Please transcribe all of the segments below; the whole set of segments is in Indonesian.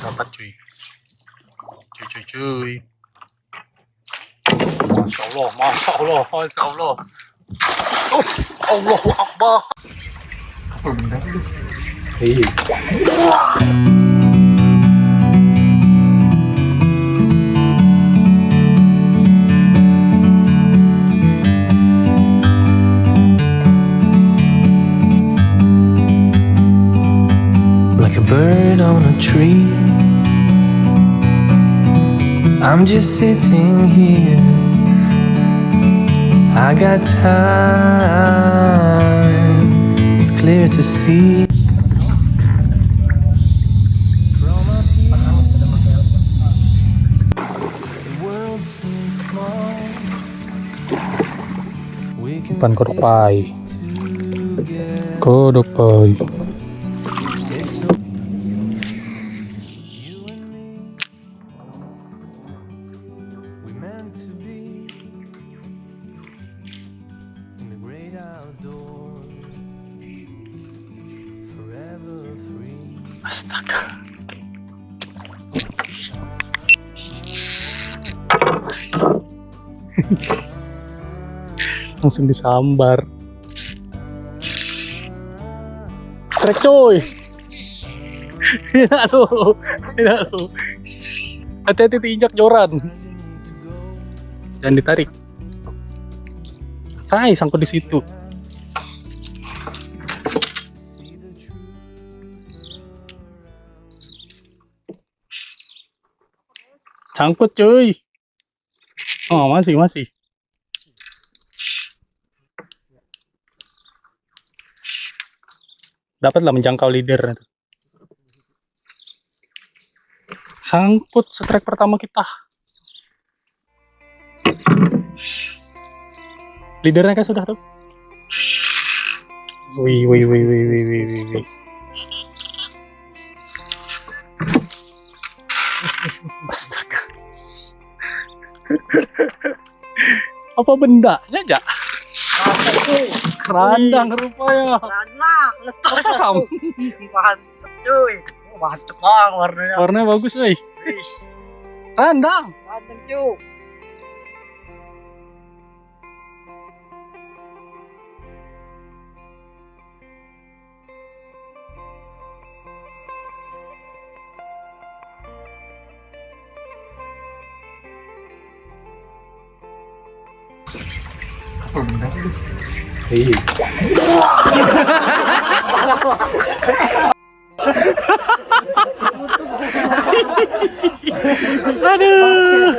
Dapat cuy. Cuy. Masya Allah. Allahu Akbar. Apa benda itu? Like a bird on a tree, I'm just sitting here. I got time, it's clear to see. From up here, the world seems small. We can Ikan kodok pai. together. Kodok pai. It's so you and me, we meant to be in the great outdoors, forever free. Astaga. Langsung disambar. Trek coy. Tidak tuh. Hati-hati diinjak joran. Jangan ditarik. Kai sangkut di situ. Sangkut cuy. Oh masih. Dapatlah menjangkau leader. Sangkut strike pertama kita. Leadernya kan sudah tuh. Wih. Astaga. Apa bendanya aja? Kerandang rupanya. Kerandang, Masa sam? mantep cuy. Mantep banget warnanya. Warnanya bagus weh. Wis, Kerandang. mantep cuy. Apa benda itu? Aduh.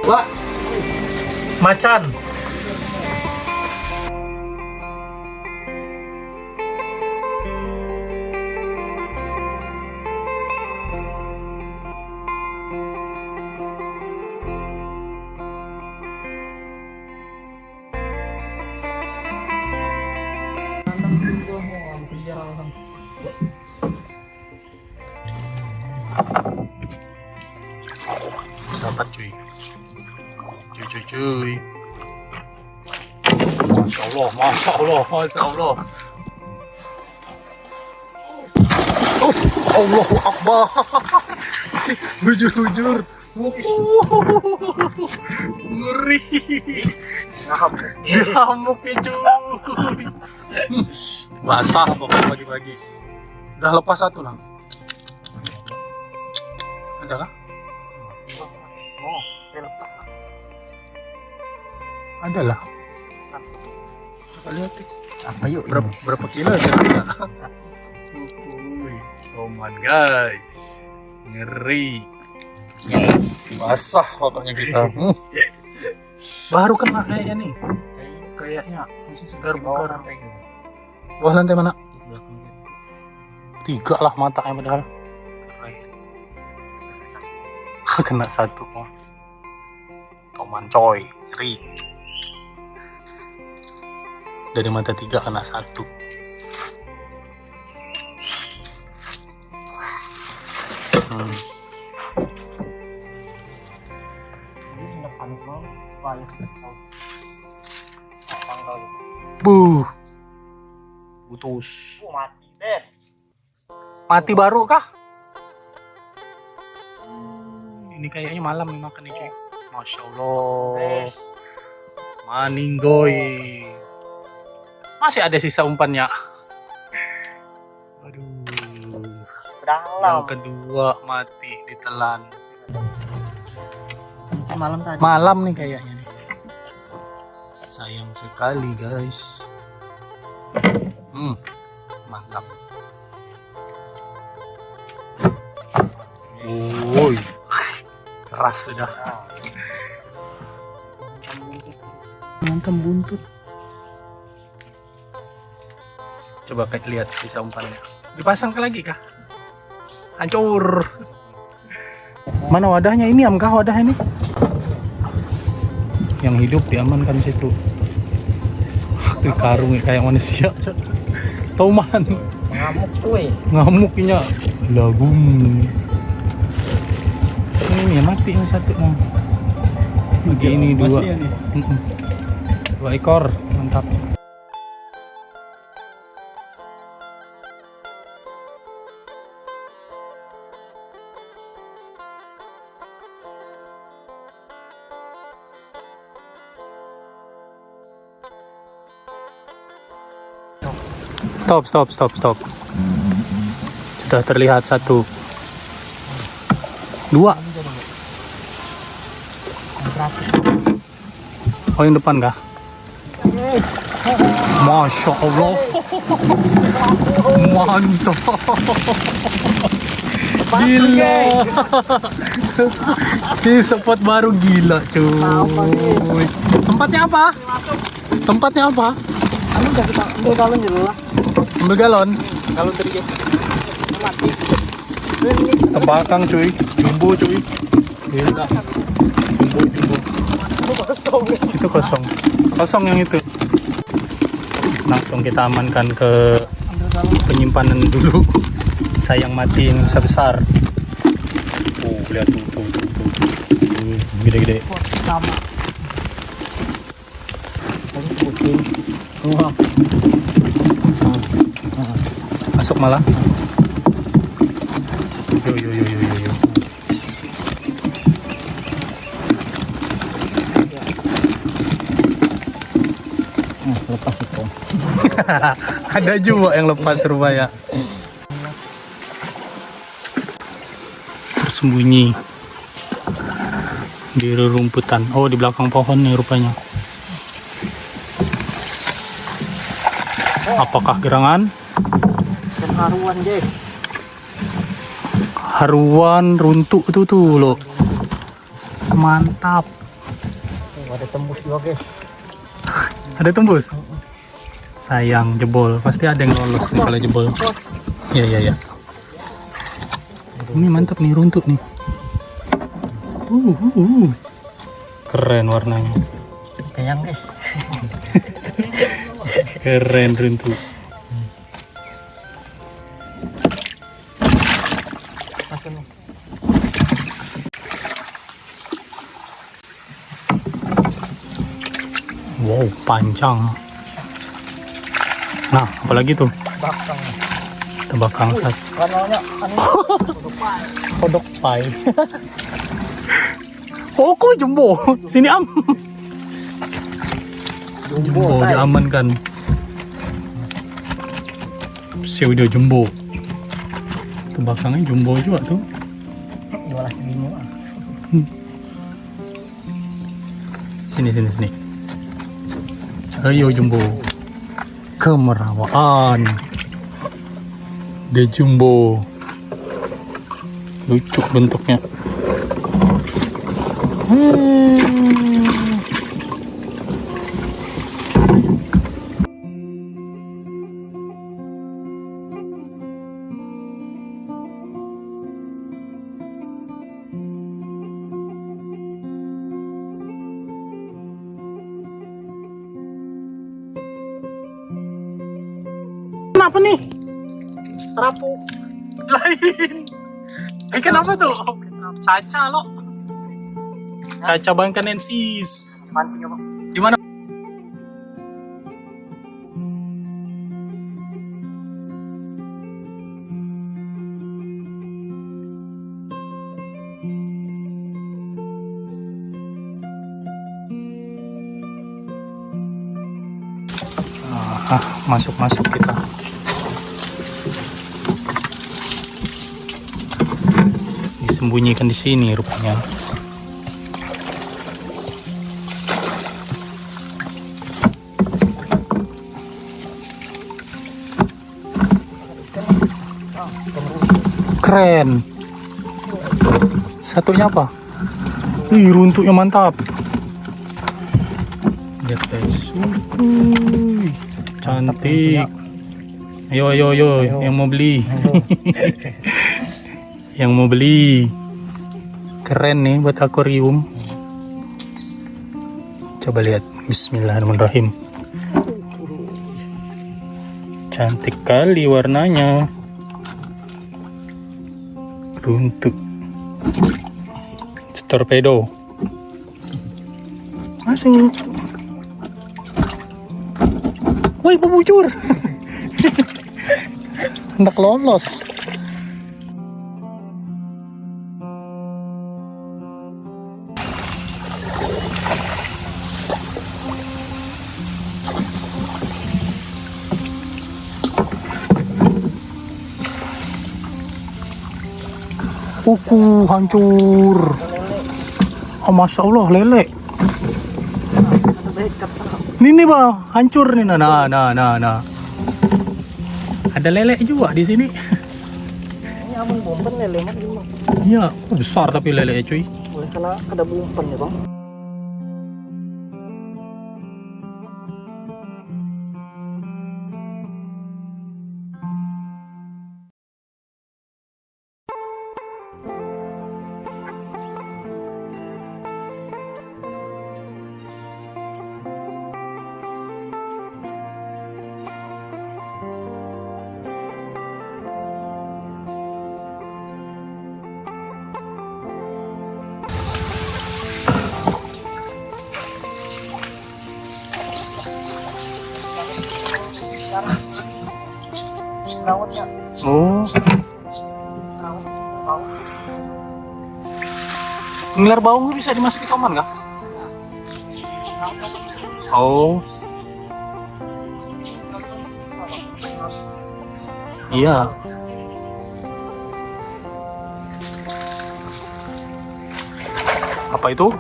Wah, macan. Dapat cuy. Masya Allah. Allahu Akbar. Hujur. Ngeri. Nyamuk ya cuy. Basah pokoknya pagi-pagi. Udah lepas satu lah. Ada kah? Oh, lepas. Ada lah. Kita lihat nih. Apa yuk? Berapa kilo kira-kira? Oh my guys. Ngeri. Basah pokoknya kita. Baru kena kayaknya nih. Kayaknya masih segar bugar. Bawah lantai mana? 3 lah matanya padahal. Keren. Kena 1 mah. Toman coy, ngeri. Dari mata 3 kena 1. Ini sudah panik banget. Panik sekali. Tanggal. Buh. Putus. Mati deh. Mati baru kah? Ini kayaknya malam nih makan nih cuy. Masya Allah. Maninggoy. Masih ada sisa umpannya. Aduh. Dalam. Yang kedua mati ditelan. Malam tadi. Malam nih kayaknya nih. Sayang sekali guys. Mantap. Woi. Keras sudah. Mantap buntut. Coba kayak lihat sisa umpannya. Dipasang ke lagi kah? Hancur. Mana wadahnya? Ini am kah wadahnya nih? Yang hidup diamankan situ. Tuh karung kayak manusia. Toman. Ngamuk cuy. Ngamuknya. Lagum. Ini mati yang satu mau. Lagi ini dua. Dua ekor. Mantap. Stop. Sudah terlihat satu. Dua. Oh yang depan kah? Masya Allah. Mantap. Gila. Ini spot baru gila cuy. Tempatnya apa? Ambil galon dulu lah. Ambil galon. Galon tadi guys. Mati. Tebakang cuy. Jumbo cuy. Gila. Jumbo. Itu kosong. Kosong yang itu. Langsung kita amankan ke penyimpanan dulu. Sayang mati yang besar-besar. Lihat tuh. Gede-gede. Sama. Tadi sebutin. Wah. Masuk malah. Yo. Lepas itu. Ada juga yang lepas rupanya. Tersembunyi di rerumputan. Oh, di belakang pohon nih rupanya. Apakah gerangan? Haruan guys. Haruan runtuh tuh loh. Mantap. Ada tembus juga guys. Ada tembus. Sayang jebol. Pasti ada yang lolos nih kalau jebol. Iya. Ini mantap nih runtuh nih. Keren warnanya. Kayang guys. Keren runtuh. Wow, panjang. Nah, apalagi tuh? Bakang. Tebakang satu. Warnanya Kodok pai. Oh, kok jumbo? Sini am. Jumbo diamankan. Pseudo jumbo. Tebakangnya jumbo juga tuh. Jualah bingung. Sini. Ayo jumbo. Kemerawaan. De jumbo. Lucu bentuknya. Kenapa nih? Terapu. Lain. Ikan apa tuh? Caca lo. Caca bangkanensis. Manting apa? Di mana? Masuk kita. Disembunyikan di sini rupanya. Keren. Satunya apa? Ih, runtuknya mantap. Lihat guys. Cantik. Ayo, yang mau beli. Yang mau beli. Keren nih buat akuarium. Coba lihat. Bismillahirrahmanirrahim. Cantik kali warnanya. Runtuk. Torpedo. Masuk. Woi, bubujur. Hendak lolos. Hancur. Oh, Masya Allah, lele. Ini bang, hancur nih. Nah. Ada lele juga di sini. Ini aman bomben lele mah ini mah. Iya, besar tapi lele cuy. Boleh kena ada bomben ya bang. Rawatnya. Oh. Ngiler bau bisa dimasukin toman kah? Oh. Iya. Apa itu?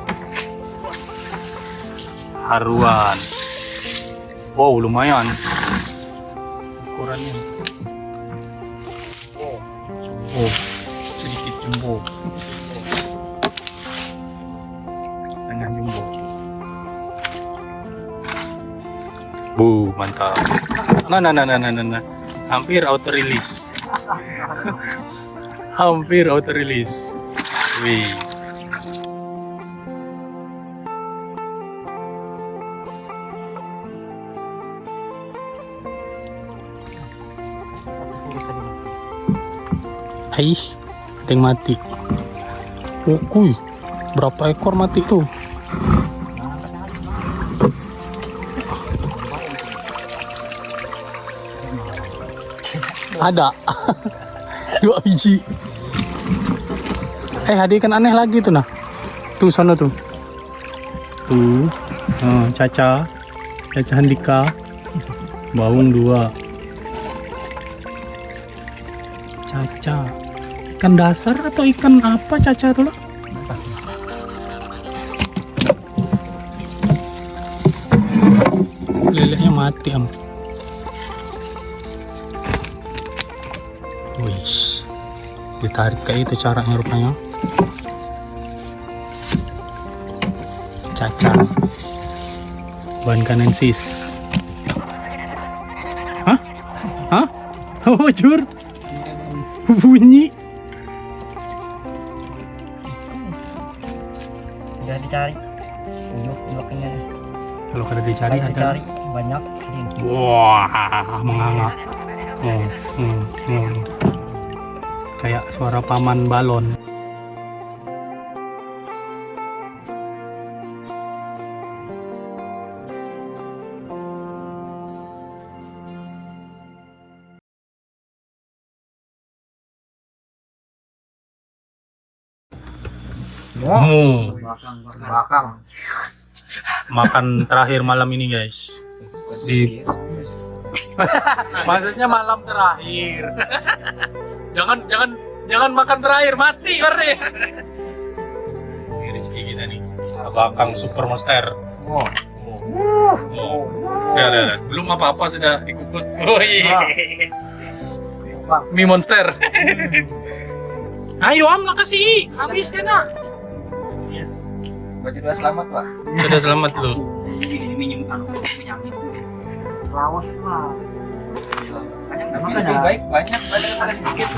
Haruan. Wow, lumayan. Ukurannya. Oh, sedikit jumbo. Setengah jumbo. Mantap. Nah. Hampir auto release. Hampir auto release. Wih. Ada yang mati. Kuy, berapa ekor mati tuh? Ada 2 biji. Ada ikan aneh lagi tuh nah. Tuh sana tuh. Caca Handika. Baung 2. Caca. Ikan dasar atau ikan apa caca tuh loh? Lelenya mati am. Wih, ditarik kayak itu caranya rupanya. Caca bangkanensis. Hah? Oh, jur. Bunyi. Ya dicari. Uyuk-uyuknya. Kalau kada dicari ada. Dicari banyak. Wah, menganga. kayak suara paman balon. Belakang. Makan terakhir malam ini guys. Maksudnya malam terakhir. jangan makan terakhir, mati berarti. Ini rezeki kita nih. Abakang Super Monster. Oh. Ya. Belum apa-apa sudah dikukut. Bang. Mie Monster. Ayo Am, lah kasih. Habis kena. Yes. Berarti udah selamat, Pak. Sudah selamat lu. Ini minyak lawas, Pak. Lebih baik banyak daripada sedikit.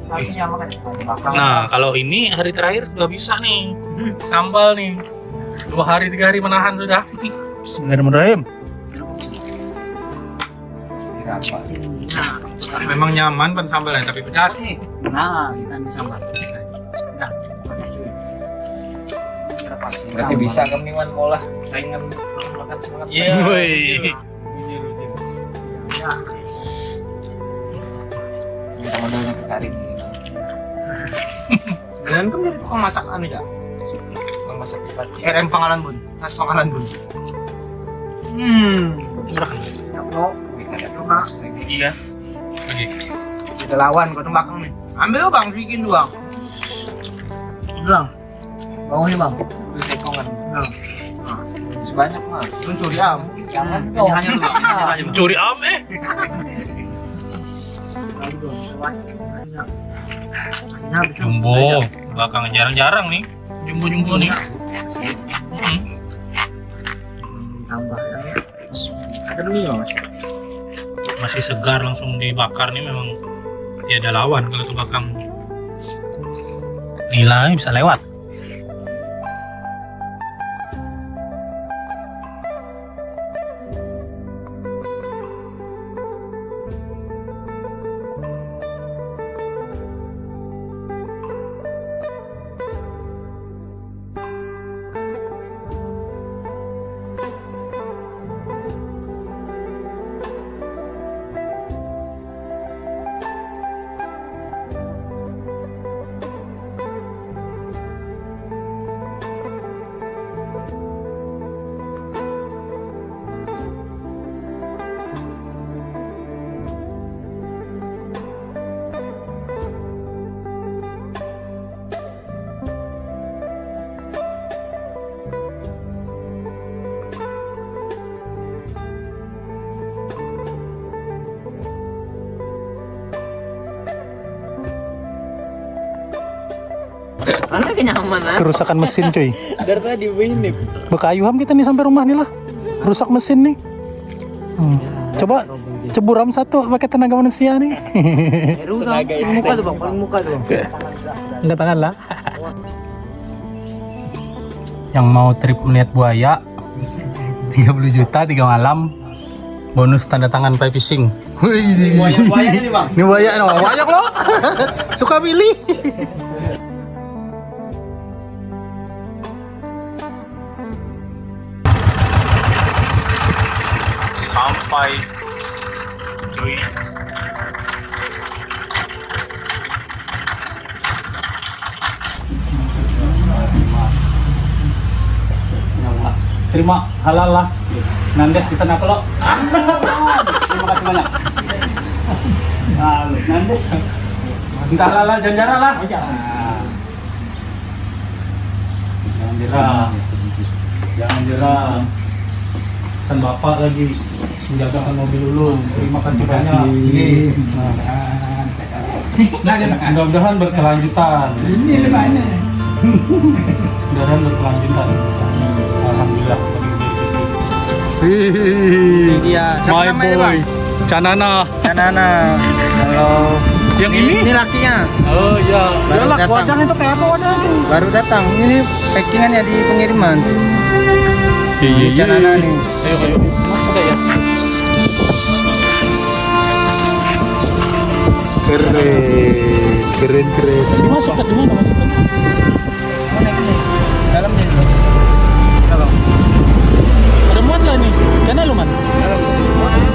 Harusnya makan belakang. Nah, kalau ini hari terakhir sudah bisa nih. Sambal nih. 2 hari 3 hari menahan sudah. Bismillahirrahmanirrahim. Berapa? Memang nyaman pan sambalnya tapi pedas. Nah, kita bisa makan. Udah, panas cuy. Berarti bisa kami wan molah saingan makan semangat. Iya. Woi. Ya. Minta modalnya ke Karin ini. Dan kan dari tukang masak anu ya. Tukang masak cepat. RM Pangalan Bun. Khas Pangalan Bun. Murah. Siap lo. Kita ada Tuh, mas lagi. Iya. Oke. Kita lawan kau belakang nih. Ambil lo Bang, bikin doang. Bilang. Bawahnya Bang. Lu sekongan. Nah, Sebanyak mah. mencuri am. Jangan Ini dong. hanya dulu. Ini aja Bang. Curi am Jumbo. Belakang jarang-jarang nih. Jumbo nih. Tambah ya. Ada dulu ya Mas. Masih segar langsung dibakar nih, memang tiada lawan kalau tuh bakang. Nilai bisa lewat. Mana kenyamanan? Kerusakan mesin cuy. Dari tadi begini. Bekayuham kita nih sampai rumah nih lah. Rusak mesin nih. Coba ceburam satu pakai tenaga manusia nih. Tenaga muka tuh Bang, paling muka tuh. Enggak tangan lah. Yang mau trip melihat buaya 30 juta 3 malam. Bonus tanda tangan pay fishing. Wih, Buaya ini Bang. ini buaya no, banyak loh. Suka pilih. Sampai cuy. Terima halal lah. Nandes di sana kalau. Terima kasih banyak. Nah, Nandes. Entar lah, jangan lah. Jangan jerah. Jangan jerah. Pesan bapak lagi menjagakan mobil dulu. Terima kasih banyak. Mudah-mudahan berkelanjutan. Mudah-mudahan berkelanjutan. Alhamdulillah. Ini dia. Siapa My namanya, boy, Bang? Canana. Canana. Halo. Yang ini? Ini lakinya. Oh iya. Baru Yalah, datang. wadahnya itu kayak apa wadahnya? Baru datang. Ini packingannya di pengiriman. Iya, Canana nih. Ayo. Ada ya. Keren. Dimasuk ke mana masukkan? Mana ini? Dalam dia dulu. Dalam. Ada muat lah nih. Karena lu man. Dalam.